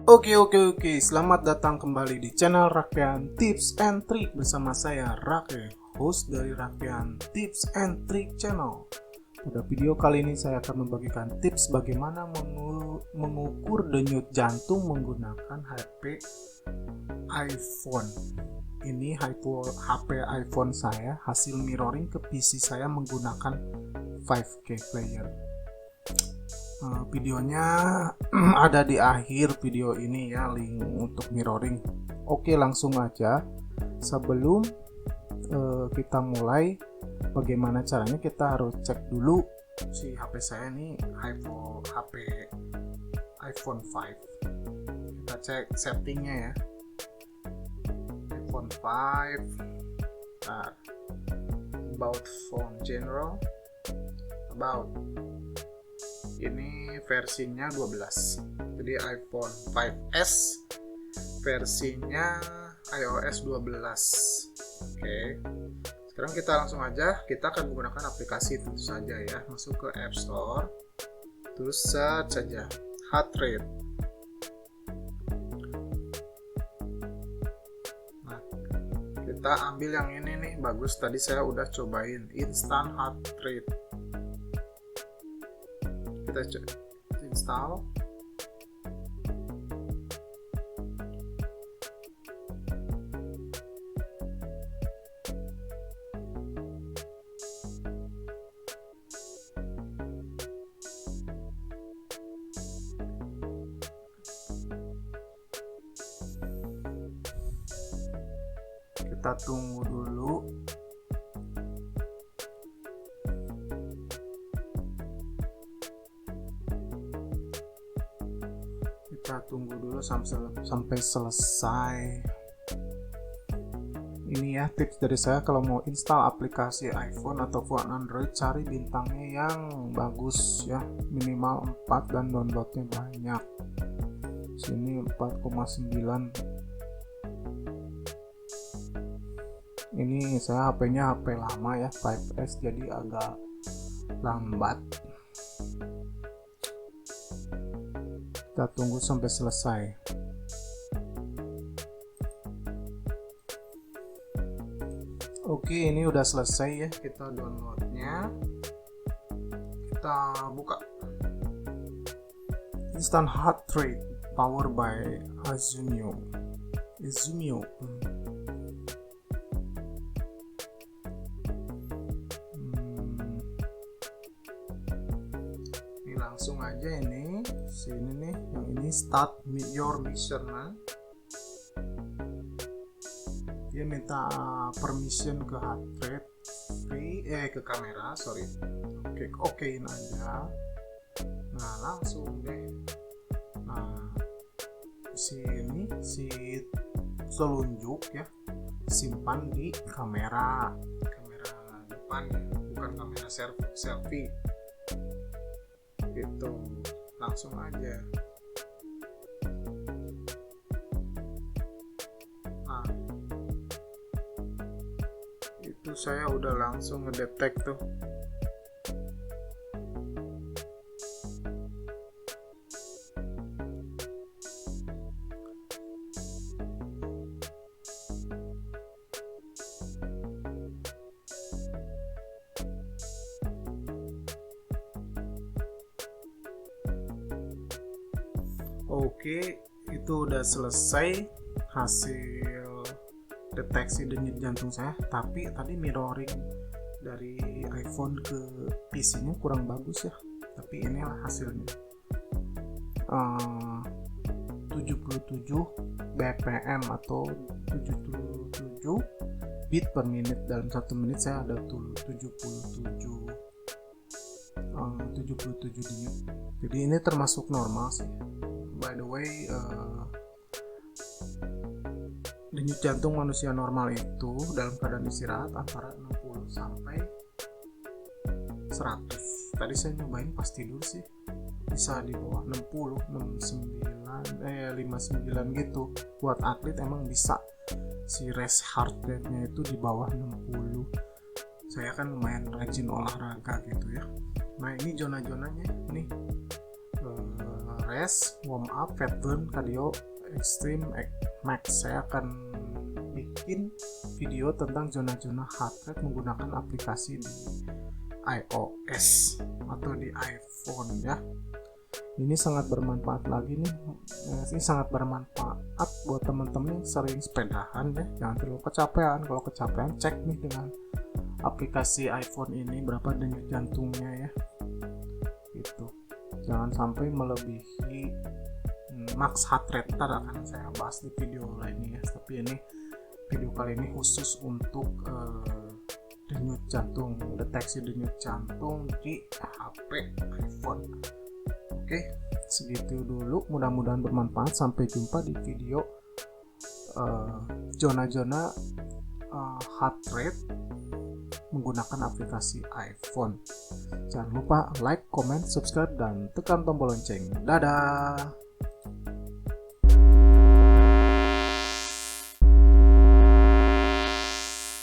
Oke, selamat datang kembali di channel Rakyat Tips and Trick bersama saya Rake, host dari Rakyat Tips and Trick Channel. Pada video kali ini saya akan membagikan tips bagaimana mengukur denyut jantung menggunakan HP iPhone. Ini HP iPhone saya hasil mirroring ke PC saya menggunakan 5K player. Videonya ada di akhir video ini ya, link untuk mirroring. Oke, langsung aja. Sebelum kita mulai, bagaimana caranya, kita harus cek dulu si HP saya ini HP iPhone 5. Kita cek settingnya ya. iPhone 5. About phone general. About ini versinya 12, jadi iPhone 5s versinya iOS 12. Oke, sekarang kita langsung aja, kita akan menggunakan aplikasi tentu saja ya. Masuk ke App Store, terus search saja heart rate. Nah, kita ambil yang ini nih, bagus, tadi saya udah cobain instant heart rate. Kita install. Kita tunggu dulu. Kita tunggu dulu sampai selesai. Ini ya tips dari saya, kalau mau install aplikasi iPhone ataupun Android, cari bintangnya yang bagus ya, minimal 4 dan downloadnya banyak. Sini 4,9. Ini saya HP-nya HP lama ya, 5S, jadi agak lambat. Kita tunggu sampai selesai. Oke, ini udah selesai ya, kita downloadnya. Kita buka. Instant Heart Rate powered by Izumio. Ini langsung aja ini. Sini nih, yang ini start your measurement. Dia minta permission ke heart rate, ke kamera, sorry. Okein aja. Nah, langsung deh. Nah, sini si telunjuk ya, simpan di kamera depan ya, bukan kamera selfie. Gitu. Langsung aja. Nah, itu saya udah langsung ngedetect tuh. Oke, itu udah selesai hasil deteksi denyut jantung saya. Tapi tadi mirroring dari iPhone ke PC-nya kurang bagus ya. Tapi inilah hasilnya. 77 BPM atau 77 beat per menit. Dalam 1 menit saya ada 77 denyut. Jadi ini termasuk normal sih. By the way, denyut jantung manusia normal itu dalam keadaan istirahat antara 60 sampai 100. Tadi saya nyobain pas tidur sih bisa di bawah 60, 59 gitu. Buat atlet emang bisa si rest heart rate-nya itu di bawah 60. Saya kan lumayan rajin olahraga gitu ya. Nah, ini zona-zonanya nih. rest, warm up, fat burn, cardio, extreme, max. Saya akan bikin video tentang zona-zona heart rate menggunakan aplikasi di iOS atau di iPhone ya. Ini sangat bermanfaat lagi nih. Ini sangat bermanfaat buat teman-teman yang sering sepedahan ya. Jangan terlalu kecapean. Kalau kecapean, cek nih dengan aplikasi iPhone ini berapa denyut jantungnya ya. Gitu. Jangan sampai melebihi max heart rate. Ntar akan saya bahas di video lainnya ya. Tapi ini video kali ini khusus untuk denyut jantung, deteksi denyut jantung di HP iPhone. Oke, segitu dulu. Mudah-mudahan bermanfaat. Sampai jumpa di video zona-zona heart rate menggunakan aplikasi iPhone. Jangan lupa like, comment, subscribe, dan tekan tombol lonceng. Dadah.